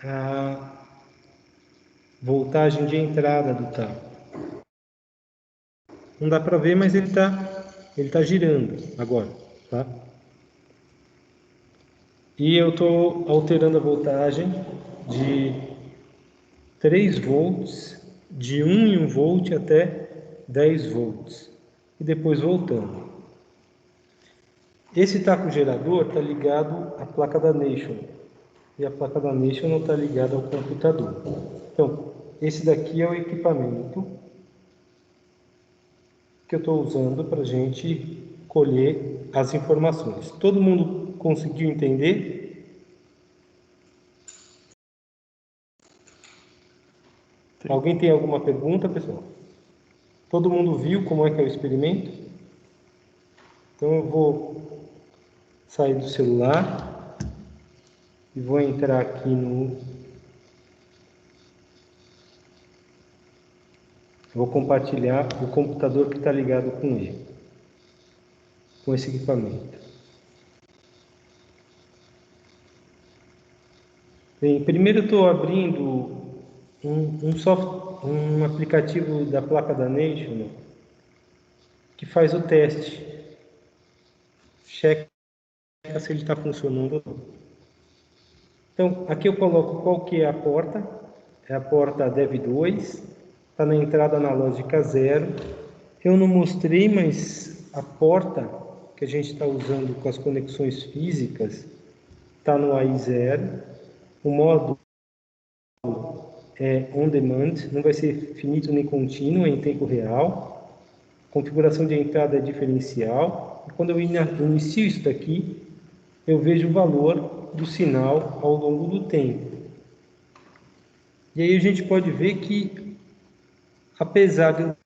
a voltagem de entrada do taco. Não dá para ver, mas ele tá girando agora, tá? E eu estou alterando a voltagem de 3 volts, de 1 em 1 volt até 10 volts. E depois voltando. Esse taco gerador está ligado à placa da Nation. E a placa da Nation não está ligada ao computador. Então, esse daqui é o equipamento que eu estou usando para a gente colher as informações. Todo mundo conseguiu entender? Sim. Alguém tem alguma pergunta, pessoal? Todo mundo viu como é que é o experimento? Então eu vou sair do celular e vou entrar aqui no... Vou compartilhar o computador que está ligado com ele, com esse equipamento. Bem, primeiro eu estou abrindo um aplicativo da placa da Nation que faz o teste. Checa se ele está funcionando ou não. Então, aqui eu coloco qual que é a porta. É a porta DEV2. Está na entrada analógica 0. Eu não mostrei, mas a porta que a gente está usando com as conexões físicas está no AI0. O modo é on demand, não vai ser finito nem contínuo, é em tempo real. Configuração de entrada é diferencial. E quando eu inicio isso daqui, eu vejo o valor do sinal ao longo do tempo. E aí a gente pode ver que, apesar de eu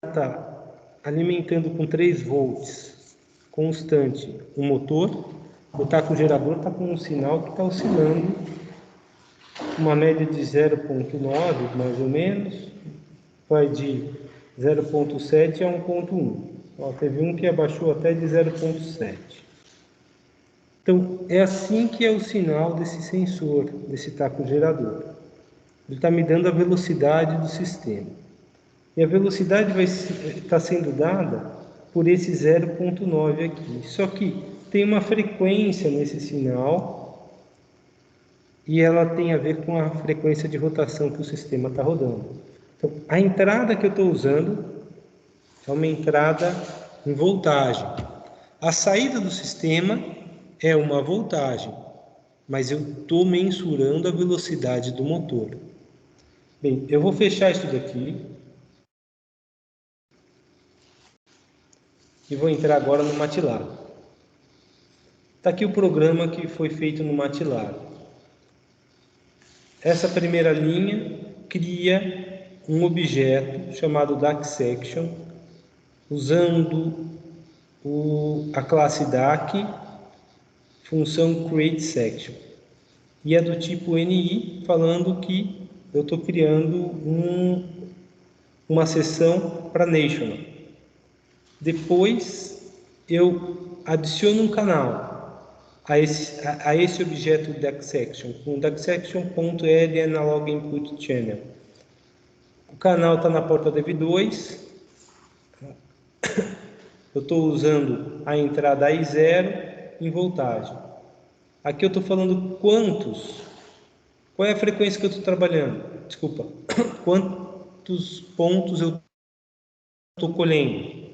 estar alimentando com 3 volts constante o motor, o taco gerador está com um sinal que está oscilando uma média de 0,9 mais ou menos, vai de 0,7 a 1,1. Ó, teve um que abaixou até de 0,7. Então, é assim que é o sinal desse sensor, desse taco gerador. Ele está me dando a velocidade do sistema. E a velocidade vai estar sendo dada por esse 0,9 aqui. Só que tem uma frequência nesse sinal e ela tem a ver com a frequência de rotação que o sistema está rodando. Então, a entrada que eu estou usando é uma entrada em voltagem. A saída do sistema é uma voltagem, mas eu estou mensurando a velocidade do motor. Bem, eu vou fechar isso daqui e vou entrar agora no MATLAB. Está aqui o programa que foi feito no MATLAB. Essa primeira linha cria um objeto chamado DAC-Section, usando a classe DAC, função createSection. E é do tipo NI, falando que eu estou criando uma seção para National. Depois eu adiciono um canal a esse objeto DAC-Section, com DAC-Section.L Analog Input Channel. O canal está na porta DEV2. Eu estou usando a entrada I0 em voltagem. Aqui eu estou falando qual é a frequência que eu estou trabalhando? Desculpa, quantos pontos eu estou colhendo?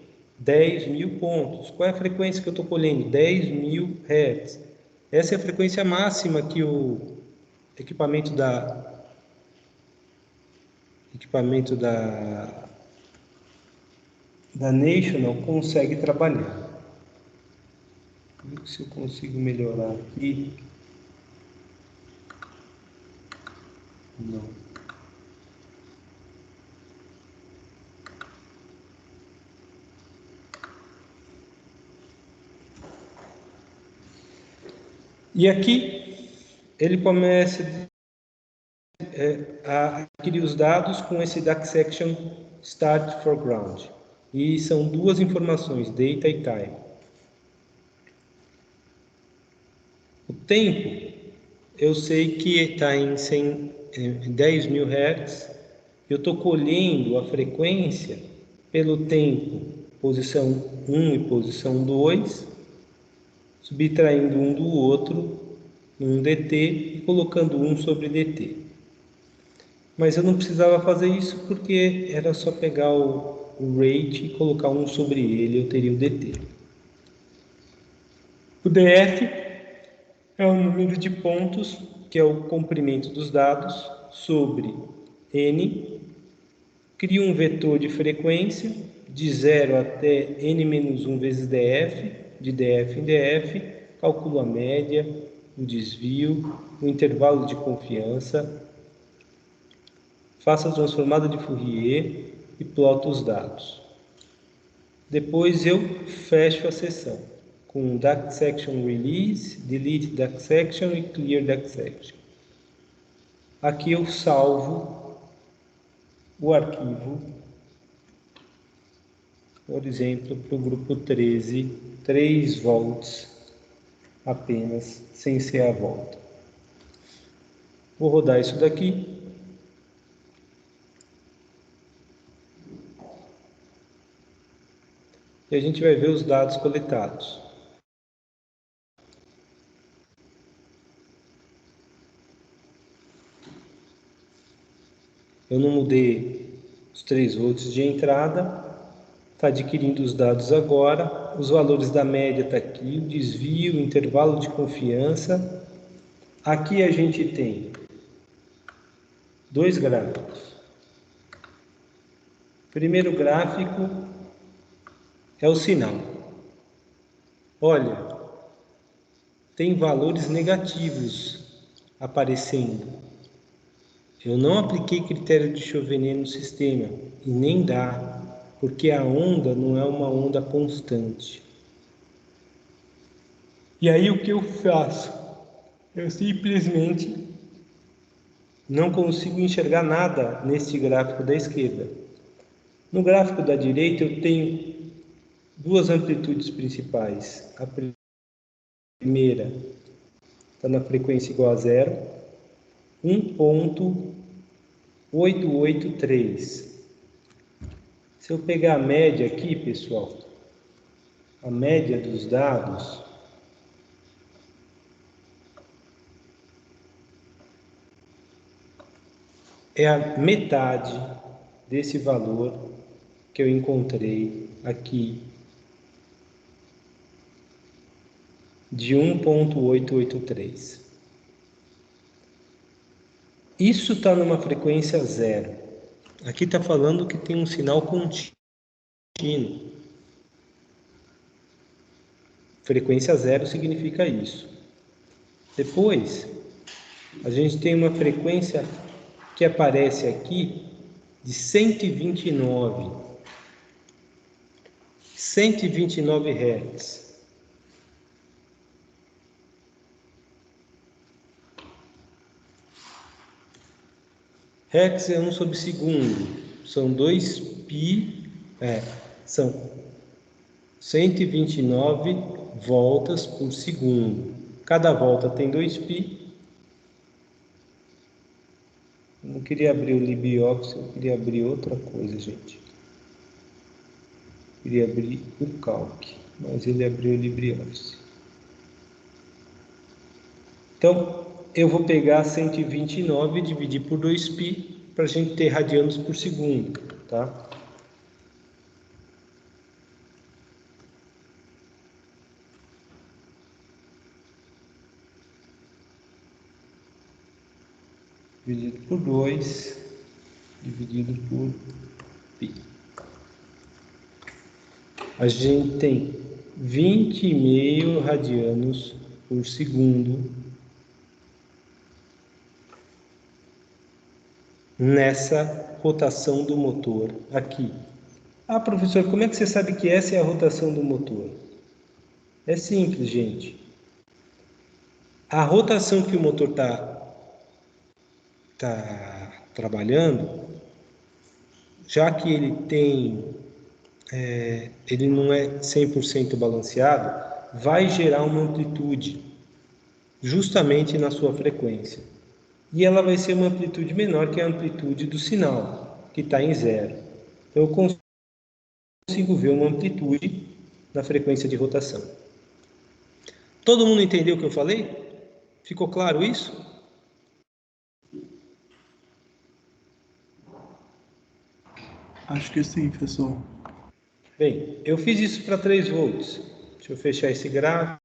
10.000 pontos. Qual é a frequência que eu estou colhendo? 10.000 Hz. Essa é a frequência máxima que o equipamento da National consegue trabalhar. Vamos ver se eu consigo melhorar aqui. Não. E aqui ele começa a adquirir os dados com esse DAC-Section Start Foreground. E são duas informações, data e time. O tempo eu sei que está em 10.000 Hz, eu estou colhendo a frequência pelo tempo, posição 1 e posição 2, subtraindo um do outro, um dt, e colocando 1 sobre dt. Mas eu não precisava fazer isso porque era só pegar o rate e colocar 1 sobre ele, eu teria o dt. O df é o número de pontos, que é o comprimento dos dados, sobre n. Crio um vetor de frequência de 0 até n-1 vezes df, de df em df, calculo a média, o desvio, o intervalo de confiança, faço a transformada de Fourier e ploto os dados. Depois eu fecho a sessão com DuckSection Release, Delete DuckSection e Clear DuckSection. Aqui eu salvo o arquivo, por exemplo, para o grupo 13, 3 volts apenas, sem ser a volta. Vou rodar isso daqui. E a gente vai ver os dados coletados. Eu não mudei os 3 volts de entrada, está adquirindo os dados agora, os valores da média está aqui, o desvio, o intervalo de confiança. Aqui a gente tem 2 gráficos. O primeiro gráfico é o sinal. Olha, tem valores negativos aparecendo. Eu não apliquei critério de Chauvenet no sistema, e nem dá, porque a onda não é uma onda constante. E aí o que eu faço? Eu simplesmente não consigo enxergar nada neste gráfico da esquerda. No gráfico da direita eu tenho 2 amplitudes principais. A primeira está na frequência igual a 0, 1.883. Se eu pegar a média aqui, pessoal, a média dos dados, é a metade desse valor que eu encontrei aqui, de 1.883. Isso está numa frequência 0. Aqui está falando que tem um sinal contínuo. Frequência 0 significa isso. Depois, a gente tem uma frequência que aparece aqui de 129 Hz. Hertz é 1 sobre segundo, são 2 π, são 129 voltas por segundo. Cada volta tem 2 π. Eu não queria abrir o LibreOffice, eu queria abrir outra coisa, gente. Eu queria abrir o Calc, mas ele abriu o LibreOffice. Então, eu vou pegar 129 e dividir por 2 π para a gente ter radianos por segundo, tá? Dividido por 2, dividido por π. A gente tem 20,5 radianos por segundo nessa rotação do motor aqui. Ah, professor, como é que você sabe que essa é a rotação do motor? É simples, gente. A rotação que o motor está trabalhando, já que ele não é 100% balanceado, vai gerar uma amplitude. justamente na sua frequência. E ela vai ser uma amplitude menor que a amplitude do sinal, que está em 0. Então, eu consigo ver uma amplitude na frequência de rotação. Todo mundo entendeu o que eu falei? Ficou claro isso? Acho que sim, professor. Bem, eu fiz isso para 3 volts. Deixa eu fechar esse gráfico,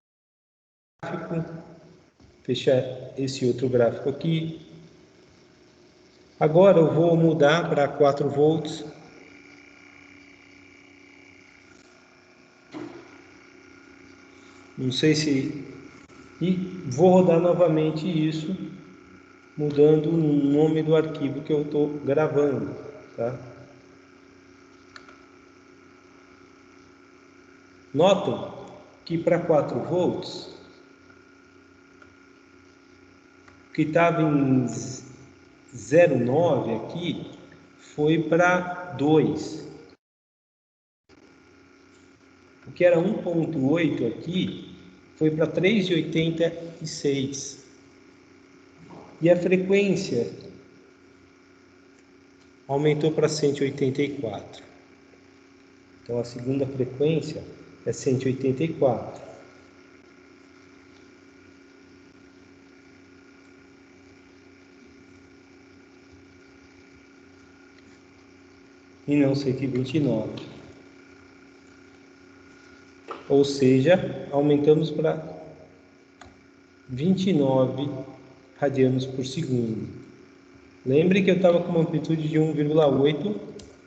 fechar esse outro gráfico aqui. Agora eu vou mudar para 4 volts. Não sei se... E vou rodar novamente isso, mudando o nome do arquivo que eu estou gravando, tá? Notam que para 4 volts, que estava em 0,9 aqui, foi para 2. O que era 1,8 aqui, foi para 3,86. E a frequência aumentou para 184. Então, a segunda frequência é 184. E não 129. Ou seja, aumentamos para 29 radianos por segundo. Lembre que eu estava com uma amplitude de 1,8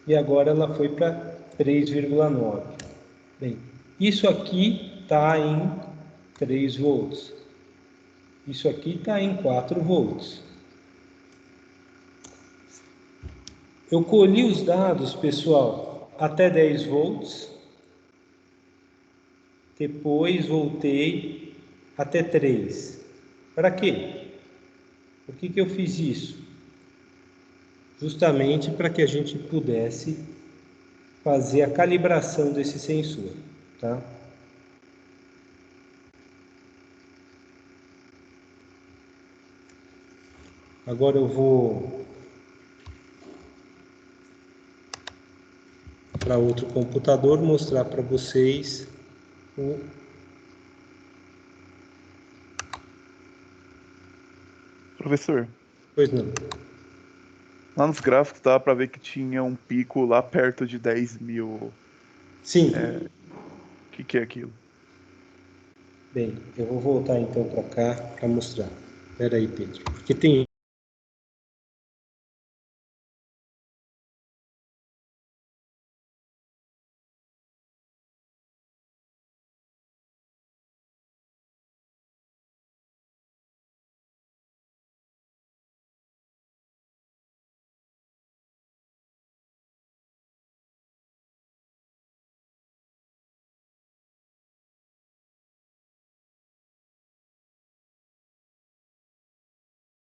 e agora ela foi para 3,9. Bem, isso aqui está em 3 volts. Isso aqui está em 4 volts. Eu colhi os dados, pessoal, até 10 volts. Depois voltei até 3. Para quê? Por que eu fiz isso? Justamente para que a gente pudesse fazer a calibração desse sensor, tá? Agora eu vou para outro computador mostrar para vocês o... Professor, Pois não. lá nos gráficos dá para ver que tinha um pico lá perto de 10.000. Sim. O que é aquilo? Bem, eu vou voltar então para cá para mostrar. Espera aí, Pedro. Porque tem...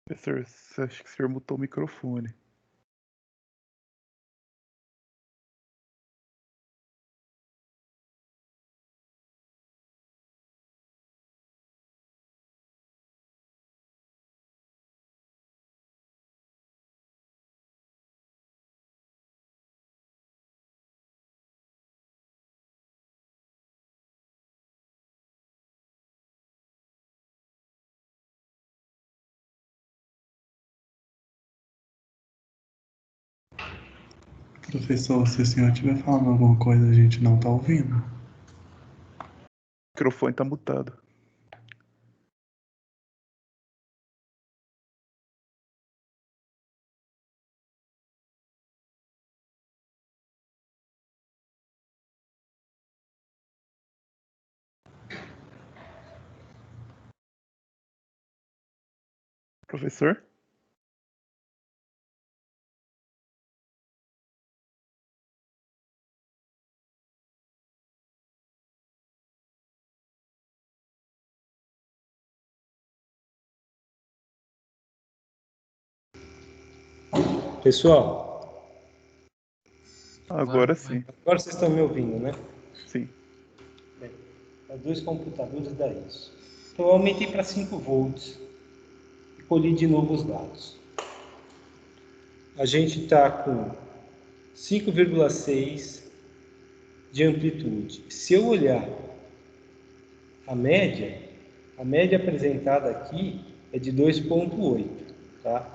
Professor, acho que o senhor mutou o microfone. Professor, se o senhor estiver falando alguma coisa, a gente não está ouvindo. O microfone tá mutado. Professor? Pessoal, Agora sim. agora vocês estão me ouvindo, né? Sim. Bem, para 2 computadores dá isso. Então, eu aumentei para 5 volts e colhi de novo os dados. A gente está com 5,6 de amplitude. Se eu olhar a média apresentada aqui é de 2,8, tá?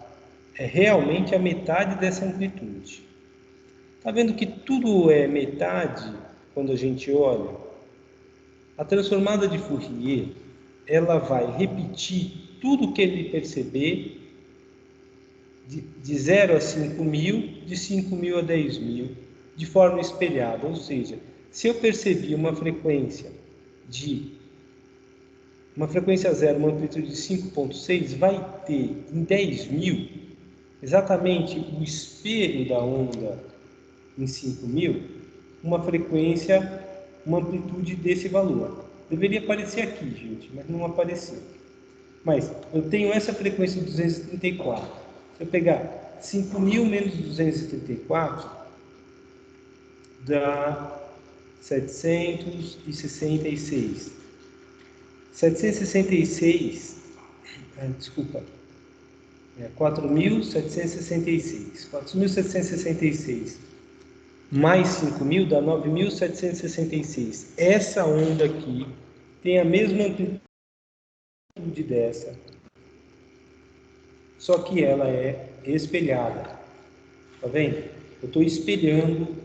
É realmente a metade dessa amplitude. Tá vendo que tudo é metade quando a gente olha? A transformada de Fourier, ela vai repetir tudo que ele perceber de 0 a 5.000, de 5.000 a 10.000, de forma espelhada. Ou seja, se eu percebi uma frequência zero, uma amplitude de 5,6, vai ter em 10.000 exatamente o espelho da onda em 5.000, uma frequência, uma amplitude desse valor. Deveria aparecer aqui, gente, mas não apareceu. Mas eu tenho essa frequência de 234. Se eu pegar 5.000 menos 234, dá 766. 766, desculpa, 4.766. 4.766 mais 5.000 dá 9.766. Essa onda aqui tem a mesma amplitude dessa, só que ela é espelhada. Tá vendo? Eu estou espelhando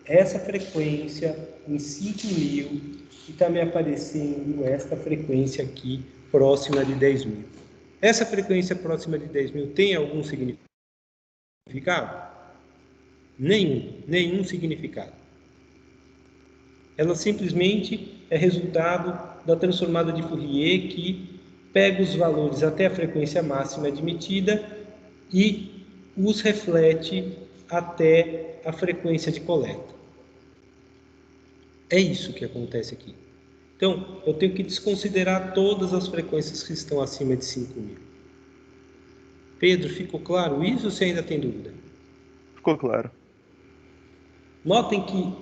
essa frequência em 5.000 e está me aparecendo esta frequência aqui próxima de 10.000. Essa frequência próxima de 10.000 tem algum significado? Nenhum significado. Ela simplesmente é resultado da transformada de Fourier, que pega os valores até a frequência máxima admitida e os reflete até a frequência de coleta. É isso que acontece aqui. Então, eu tenho que desconsiderar todas as frequências que estão acima de 5.000. Pedro, ficou claro isso ou você ainda tem dúvida? Ficou claro. Notem que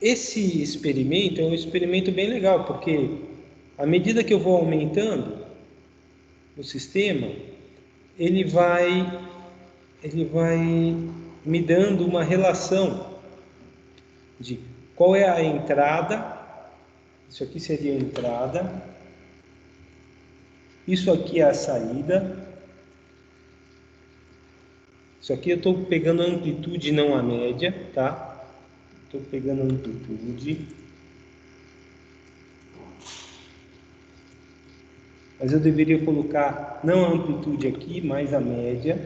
esse experimento é um experimento bem legal, porque à medida que eu vou aumentando o sistema, ele vai me dando uma relação de qual é a entrada. Isso aqui seria a entrada, isso aqui é a saída, isso aqui eu estou pegando a amplitude, não a média, tá? Estou pegando a amplitude. Mas eu deveria colocar não a amplitude aqui, mas a média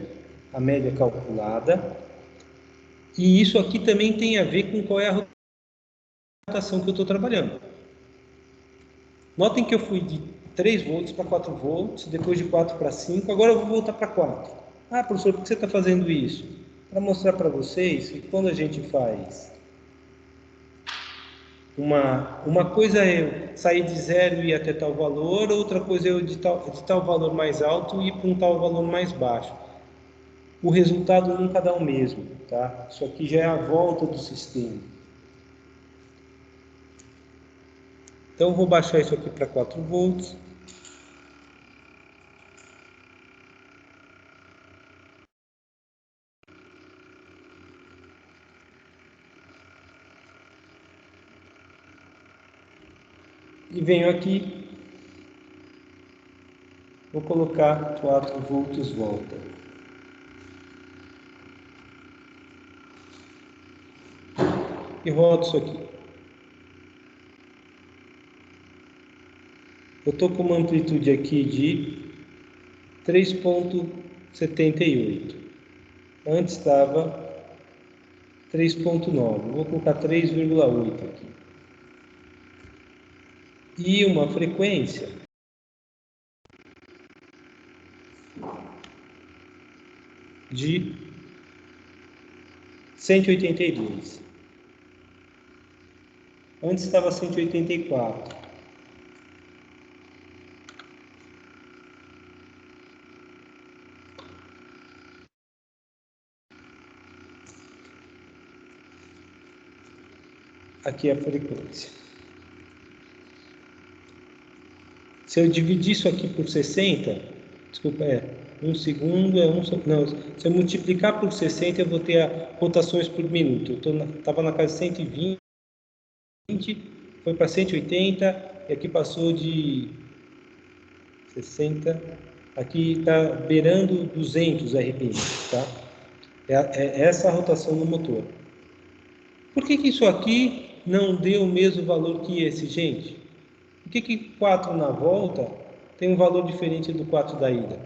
calculada. E isso aqui também tem a ver com qual é a rotação que eu estou trabalhando. Notem que eu fui de 3 volts para 4 volts, depois de 4 para 5, agora eu vou voltar para 4. Ah, professor, por que você está fazendo isso? Para mostrar para vocês que quando a gente faz uma coisa é eu sair de zero e ir até tal valor, outra coisa é eu de tal valor mais alto e ir para um tal valor mais baixo. O resultado nunca dá o mesmo, tá? Isso aqui já é a volta do sistema. Então, eu vou baixar isso aqui para 4 volts. E venho aqui, vou colocar 4 volts volta. E rodo isso aqui. Eu estou com uma amplitude aqui de 3,78. Antes estava 3,9. Vou colocar 3,8 aqui. E uma frequência de 182. Antes estava 184. Aqui é a frequência. Se eu dividir isso aqui por 60, desculpa, 1 segundo é 1 segundo. Não, se eu multiplicar por 60, eu vou ter rotações por minuto. Eu estava na casa de 120, foi para 180, e aqui passou de 60, aqui está beirando 200 RPM, tá? É essa a rotação do motor. Por que isso aqui não deu o mesmo valor que esse, gente? Por que 4 na volta tem um valor diferente do 4 da ida?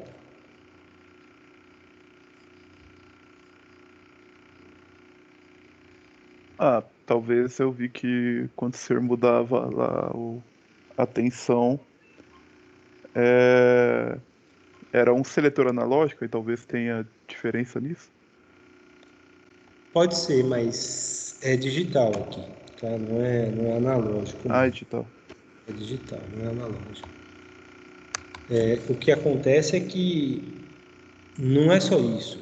Talvez eu vi que quando você mudava lá a tensão, era um seletor analógico e talvez tenha diferença nisso. Pode ser, mas é digital aqui, tá? Não é analógico. É digital. É digital, não é analógico. O que acontece é que não é só isso.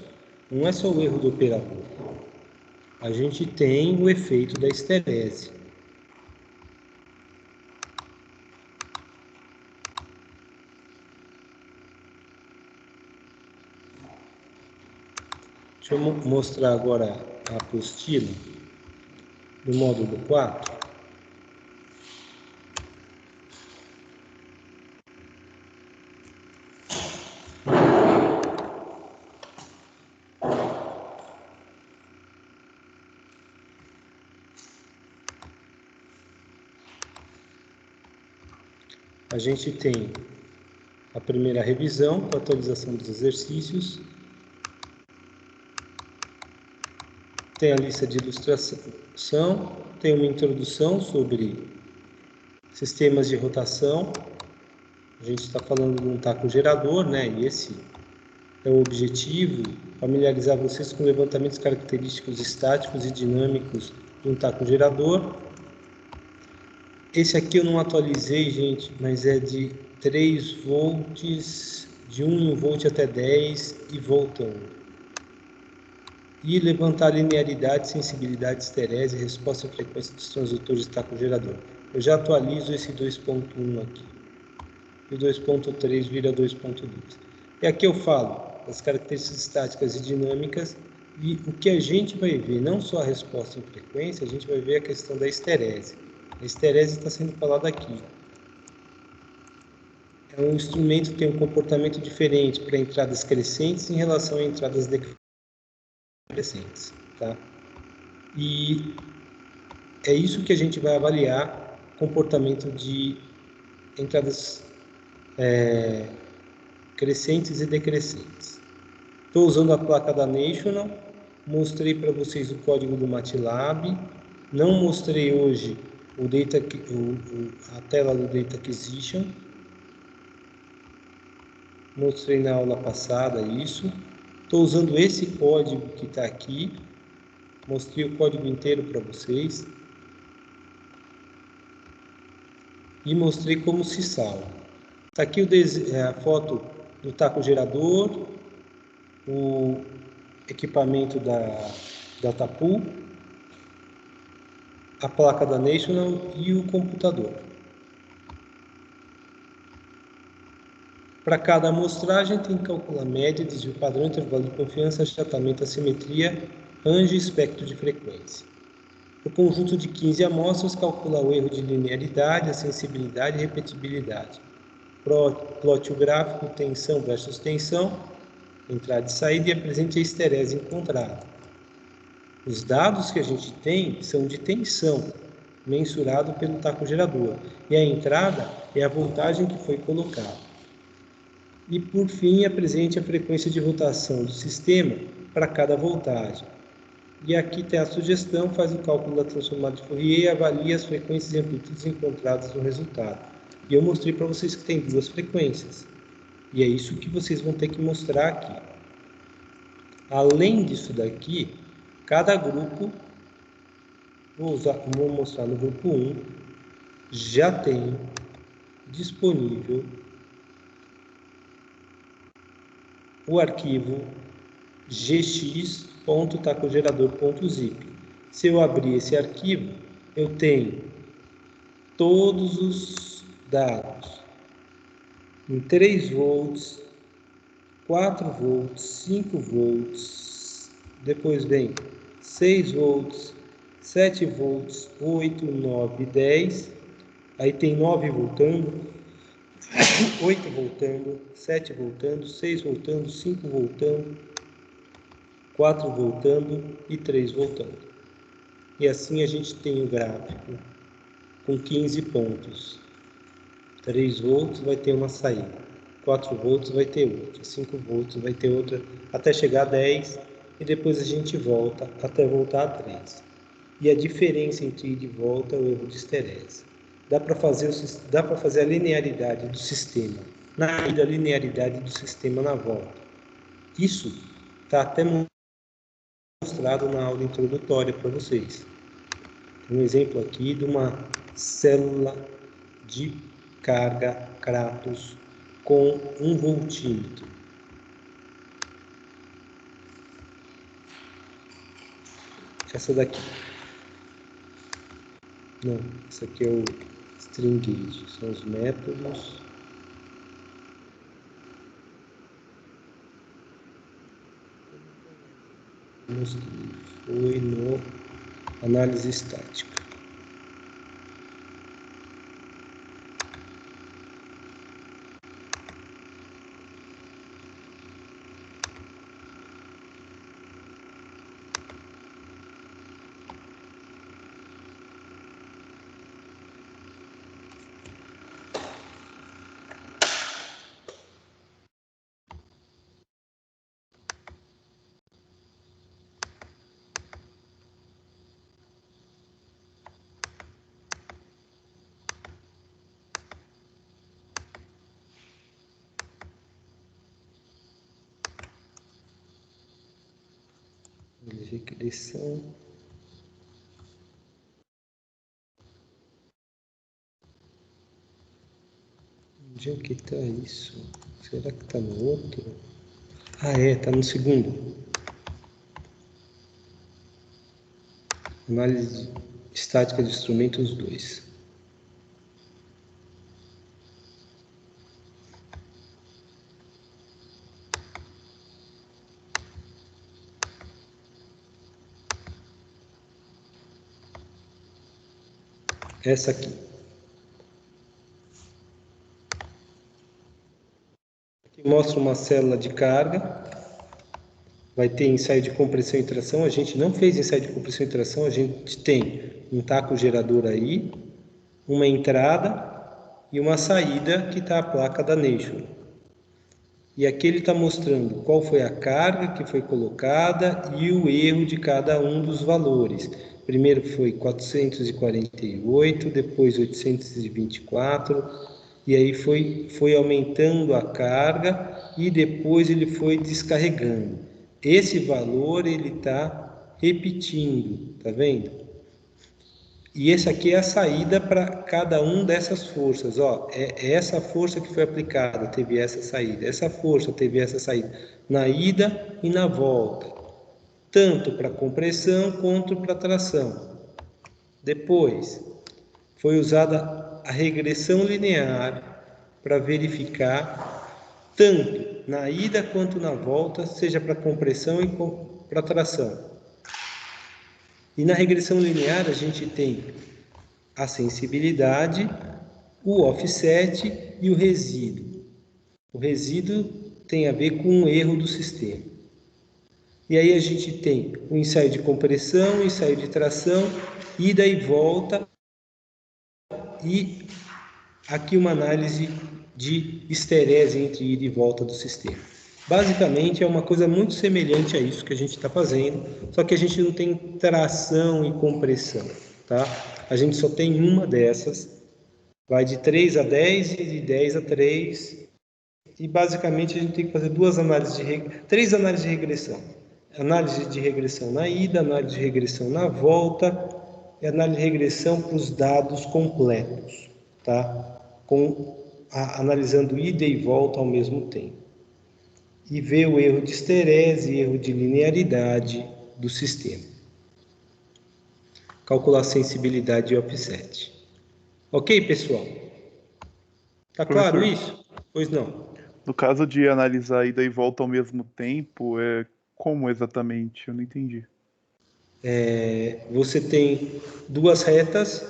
Não é só o erro do operador. A gente tem o efeito da esterese. Deixa eu mostrar agora a apostila do módulo 4. A gente tem a primeira revisão com a atualização dos exercícios. Tem a lista de ilustração, tem uma introdução sobre sistemas de rotação. A gente está falando de um taco gerador, né? E esse é o objetivo, familiarizar vocês com levantamentos característicos estáticos e dinâmicos de um taco gerador. Esse aqui eu não atualizei, gente, mas é de 3 volts, de 1 volt até 10 e voltando. E levantar linearidade, sensibilidade, esterese, resposta à frequência dos transdutores de taco gerador. Eu já atualizo esse 2.1 aqui. E o 2.3 vira 2.2. E aqui eu falo das características estáticas e dinâmicas, e o que a gente vai ver, não só a resposta em frequência, a gente vai ver a questão da esterese. A esterese está sendo falada aqui. É um instrumento que tem um comportamento diferente para entradas crescentes em relação a entradas decrescentes, tá? E é isso que a gente vai avaliar, comportamento de entradas crescentes e decrescentes. Estou usando a placa da National, mostrei para vocês o código do MATLAB, não mostrei hoje a tela do Data Acquisition, mostrei na aula passada isso. Estou usando esse código que está aqui, mostrei o código inteiro para vocês e mostrei como se salva. Está aqui a foto do taco gerador, o equipamento da Tapu, a placa da National e o computador. Para cada amostragem tem que calcular a média, desvio padrão, intervalo de confiança, achatamento, assimetria, range e espectro de frequência. O conjunto de 15 amostras calcula o erro de linearidade, a sensibilidade e repetibilidade. Plote o gráfico tensão versus tensão, entrada e saída, e apresente a esterese encontrada. Os dados que a gente tem são de tensão, mensurado pelo taco gerador, e a entrada é a voltagem que foi colocada. E, por fim, apresente a frequência de rotação do sistema para cada voltagem. E aqui tem a sugestão, faz o cálculo da transformada de Fourier e avalia as frequências e amplitudes encontradas no resultado. E eu mostrei para vocês que tem 2 frequências. E é isso que vocês vão ter que mostrar aqui. Além disso daqui, cada grupo, vou mostrar no grupo 1, já tem disponível o arquivo gx.tacogerador.zip. Se eu abrir esse arquivo, eu tenho todos os dados em 3 volts, 4 volts, 5 volts, depois vem 6 volts, 7 volts, 8, 9, 10, aí tem 9 voltando, 8 voltando, 7 voltando, 6 voltando, 5 voltando, 4 voltando e 3 voltando. E assim a gente tem o gráfico com 15 pontos. 3 volts vai ter uma saída, 4 volts vai ter outra, 5 volts vai ter outra, até chegar a 10, e depois a gente volta até voltar a 3. E a diferença entre ir e volta é o erro de esterese. Dá para fazer a linearidade do sistema na ida, a linearidade do sistema na volta. Isso está até mostrado na aula introdutória para vocês. Tem um exemplo aqui de uma célula de carga Kratos com 1 voltímetro. Essa daqui. Não, essa aqui é o string gauge, são os métodos. Foi no análise estática. Regressão. Onde é que está isso? Será que está no outro? Ah, está no segundo. Análise estática de instrumentos 2. Essa aqui. Aqui mostra uma célula de carga. Vai ter ensaio de compressão e tração. A gente não fez ensaio de compressão e tração. A gente tem um taco gerador aí, uma entrada e uma saída que está a placa da Nature. E aqui ele está mostrando qual foi a carga que foi colocada e o erro de cada um dos valores. Primeiro foi 448, depois 824, e aí foi aumentando a carga e depois ele foi descarregando. Esse valor ele está repetindo, tá vendo? E esse aqui é a saída para cada um dessas forças. Ó, é essa força que foi aplicada, teve essa saída. Essa força teve essa saída na ida e na volta. Tanto para compressão quanto para tração. Depois, foi usada a regressão linear para verificar tanto na ida quanto na volta, seja para compressão e para tração. E na regressão linear a gente tem a sensibilidade, o offset e o resíduo. O resíduo tem a ver com o erro do sistema. E aí a gente tem o ensaio de compressão, o ensaio de tração, ida e volta, e aqui uma análise de esterese entre ida e volta do sistema. Basicamente é uma coisa muito semelhante a isso que a gente está fazendo, só que a gente não tem tração e compressão, tá? A gente só tem uma dessas, vai de 3 a 10 e de 10 a 3, e basicamente a gente tem que fazer três análises de regressão. Análise de regressão na ida, análise de regressão na volta e análise de regressão para os dados completos, tá? Analisando ida e volta ao mesmo tempo. E ver o erro de esterese e erro de linearidade do sistema. Calcular sensibilidade e offset. Ok, pessoal? Tá claro isso? Pois não. No caso de analisar ida e volta ao mesmo tempo, como exatamente? Eu não entendi. Você tem duas retas,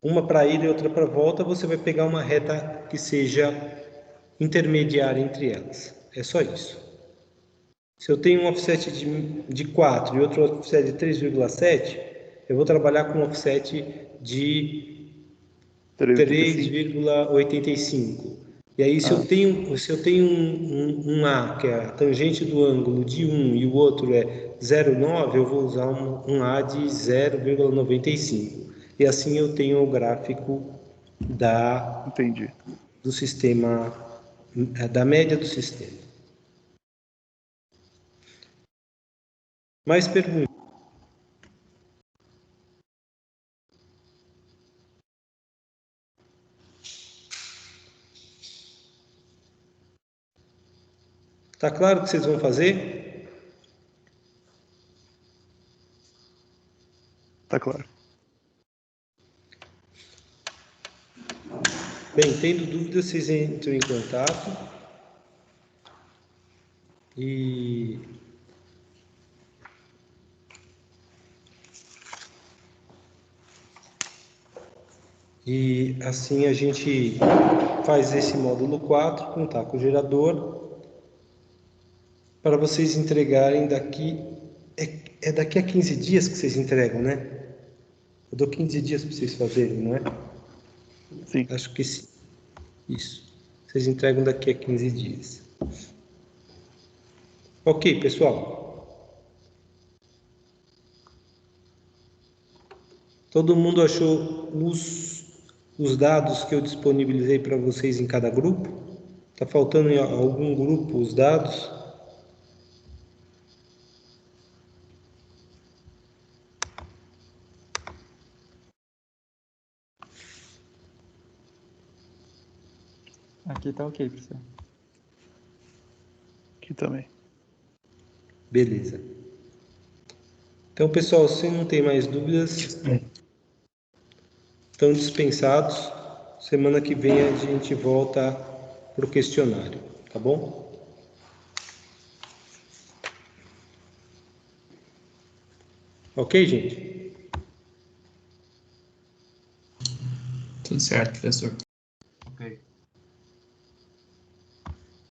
uma para ida e outra para volta, você vai pegar uma reta que seja intermediária entre elas. É só isso. Se eu tenho um offset de 4 e outro offset de 3,7, eu vou trabalhar com um offset de 3,85? 3,85. E aí, se Ah, eu tenho um A, que é a tangente do ângulo de 1 e o outro é 0,9, eu vou usar um A de 0,95. E assim eu tenho o gráfico entendi. do sistema, da média do sistema. Mais perguntas? Tá claro o que vocês vão fazer? Tá claro. Bem, tendo dúvidas, vocês entram em contato e assim a gente faz esse módulo 4, contar com o gerador, para vocês entregarem daqui. É daqui a 15 dias que vocês entregam, né? Eu dou 15 dias para vocês fazerem, não é? Sim. Acho que sim. Isso. Vocês entregam daqui a 15 dias. Ok, pessoal. Todo mundo achou os dados que eu disponibilizei para vocês em cada grupo? Tá faltando em algum grupo os dados? Aqui tá ok, professor. Aqui também. Beleza. Então, pessoal, se não tem mais dúvidas, estão dispensados. Semana que vem a gente volta para o questionário, tá bom? Ok, gente? Tudo certo, professor.